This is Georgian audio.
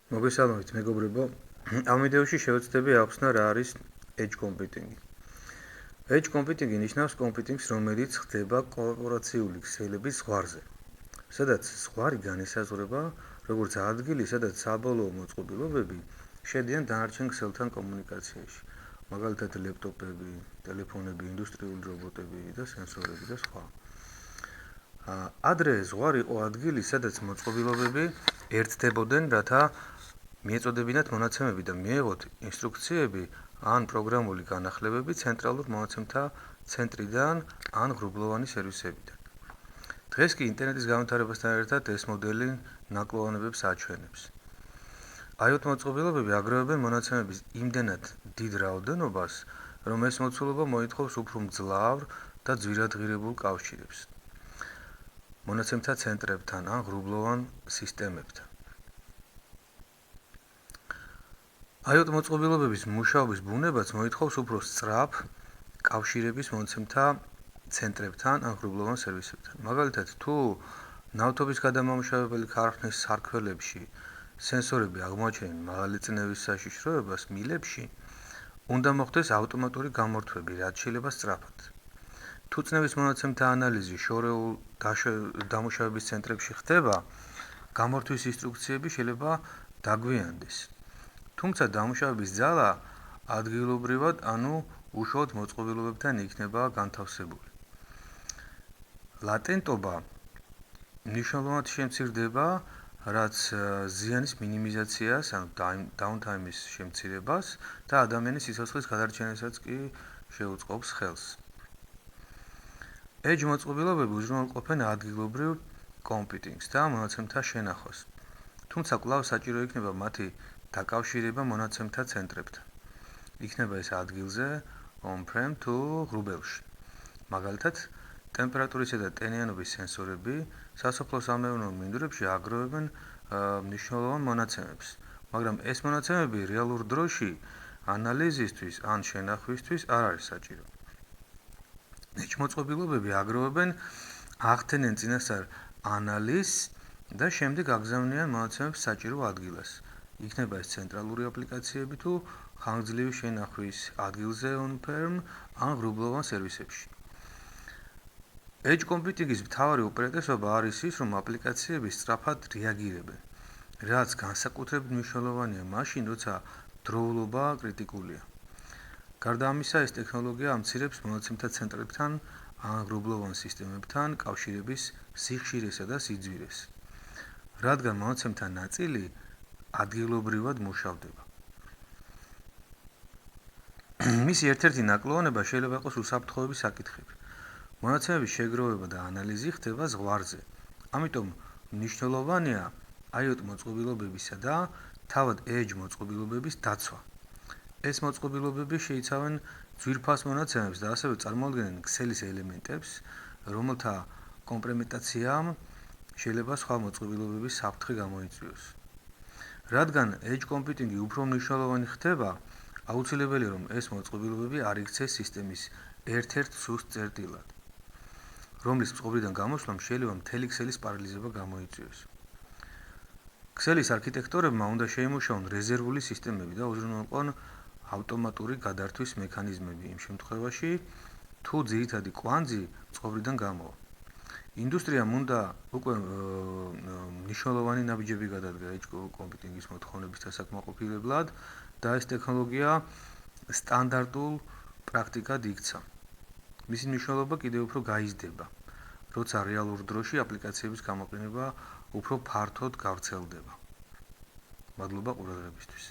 მოგესალმებით მეგობრებო. ამ ვიდეოში შევეცდები ახსნა რა არის edge computing. Edge computing ნიშნავს კომპიუტინგს, რომელიც ხდება კორპორაციული ქსელების ზღვარზე. სადაც ზღვარი განისაზღვრება როგორც ადგილი, სადაც საბოლოო მოწყობილობები შედიან დანარჩენ ქსელთან კომუნიკაციაში. მაგალითად ლეპტოპები, ტელეფონები, ინდუსტრიული რობოტები და სენსორები და სხვა. ადრე ზღვარი იყო ადგილი, სადაც მოწყობილობები ერთდებოდნენ, რათა მიეწოდებინათ მონაცემები და მიეღოთ ინსტრუქციები ან პროგრამული განახლებები ცენტრალურ მონაცემთა ცენტრიდან ან ღრუბლოვანი სერვისებიდან. დღეს კი ინტერნეტის განვითარებასთან ერთად ეს მოდელი ნაკლოვანებებს აჩვენებს. IoT მოწყობილობები აგროვებენ მონაცემების იმდენად დიდ რაოდენობას, რომ ეს მოცულობა მოითხოვს უფრო მძლავრ და ძვირადღირებულ კავშირებს მონაცემთა ცენტრებთან ან ღრუბლოვან სისტემებთან. IoT მოწყობილობების მუშაობის ბუნებაც მოითხოვს უფრო სწრაფ კავშირების მონაცემთა ცენტრებთან ან ღრუბლოვან სერვისებთან. მაგალითად, თუ ნავთობის გადამამუშავებელი ქარხნის სარქველებში სენსორები აღმოაჩენენ მაღალი წნევის საშიშროებას მილებში, უნდა მოხდეს ავტომატური გამორთვები, რაც შეიძლება სწრაფად. თუ წნევის მონაცემთა ანალიზი შორეულ დამუშავების ცენტრებში ხდება, გამორთვის ინსტრუქციები შეიძლება დაგვიანდეს. თუმცა დამუშავების ძალა ადგილობრივად, ანუ უშუალოდ მოწყობილობებთან იქნება განთავსებული. ლატენტობა მნიშვნელოვნად შემცირდება, რაც ზიანის მინიმიზაციას, ანუ downtime-ის შემცირებას და ადამიანის სიცოცხლის გადარჩენასაც კი შეუწყობს ხელს. Edge მოწყობილობები უზრუნველყოფენ ადგილობრივ კომპიუტინგს და მონაცემთა შენახვას. თუმცა კვლავ საჭირო იქნება მათი დაკავშირება მონაცემთა ცენტრებთან. იქნება ეს ადგილზე, on-prem თუ ღრუბელში. მაგალითად, ტემპერატურისა და ტენიანობის სენსორები სასოფლო-სამეურნეო მინდვრებში აგროვებენ მნიშვნელოვან მონაცემებს, მაგრამ ეს მონაცემები რეალურ დროში ანალიზისთვის ან შენახვისთვის არ არის საჭირო. Edge მოწყობილობები აგროვებენ, ახდენენ წინასწარ ანალიზს და შემდეგ აგზავნიან მონაცემებს საჭირო ადგილას. იქნება ეს ცენტრალური აპლიკაციები თუ ხანგრძლივი შენახვის ადგილზე on-prem ან ღრუბლოვან სერვისებში. Edge computing-ის მთავარი უპირატესობა არის ის, რომ აპლიკაციები სწრაფად რეაგირებენ, რაც განსაკუთრებით მნიშვნელოვანია მაშინ, როცა დროულობა კრიტიკულია. გარდა ამისა, ეს ტექნოლოგია ამცირებს მონაცემთა ცენტრებთან ან ღრუბლოვან სისტემებთან კავშირების სიხშირესა და სიძვირეს, რადგან მონაცემთა ნაწილი ადგილობრივად მუშავდება. მისი ერთ-ერთი ნაკლოვანება შეიძლება იყოს უსაფრთხოების საკითხები. მონაცემების შეგროვება და ანალიზი ხდება ზღვარზე. ამიტომ მნიშვნელოვანია IoT მოწყობილობებისა და თავად Edge მოწყობილობების დაცვა. ეს მოწყობილობები შეიცავენ ძვირფას მონაცემებს და ასევე წარმოადგენენ ქსელის ელემენტებს, რომელთა კომპრომეტაციამ შეიძლება სხვა მოწყობილობების საფრთხე გამოიწვიოს. რადგან Edge computing-ი უფრო მნიშვნელოვანი ხდება, აუცილებელია, რომ ეს მოწყობილობები არ იქცეს სისტემის ერთ-ერთ სუსტ წერტილად, რომლის წყობრიდან გამოსვლამ შეიძლება მთელი ქსელის პარალიზება გამოიწვიოს. ქსელის არქიტექტორებმა უნდა შეიმუშაონ რეზერვული სისტემები და უზრუნველყონ ავტომატური გადართვის მექანიზმები იმ შემთხვევაში, თუ ძირითადი კვანძი წყობრიდან გამოვა. ინდუსტრიამ უნდა უკვე მნიშვნელოვანი ნაბიჯები გადადგა Edge computing-ის მოთხოვნების დასაკმაყოფილებლად და ეს ტექნოლოგია სტანდარტულ პრაქტიკად იქცა. მისი მნიშვნელობა კიდევ უფრო გაიზრდება, როცა რეალურ დროში აპლიკაციების გამოყენება უფრო ფართოდ გავრცელდება. მადლობა ყურადღებისთვის.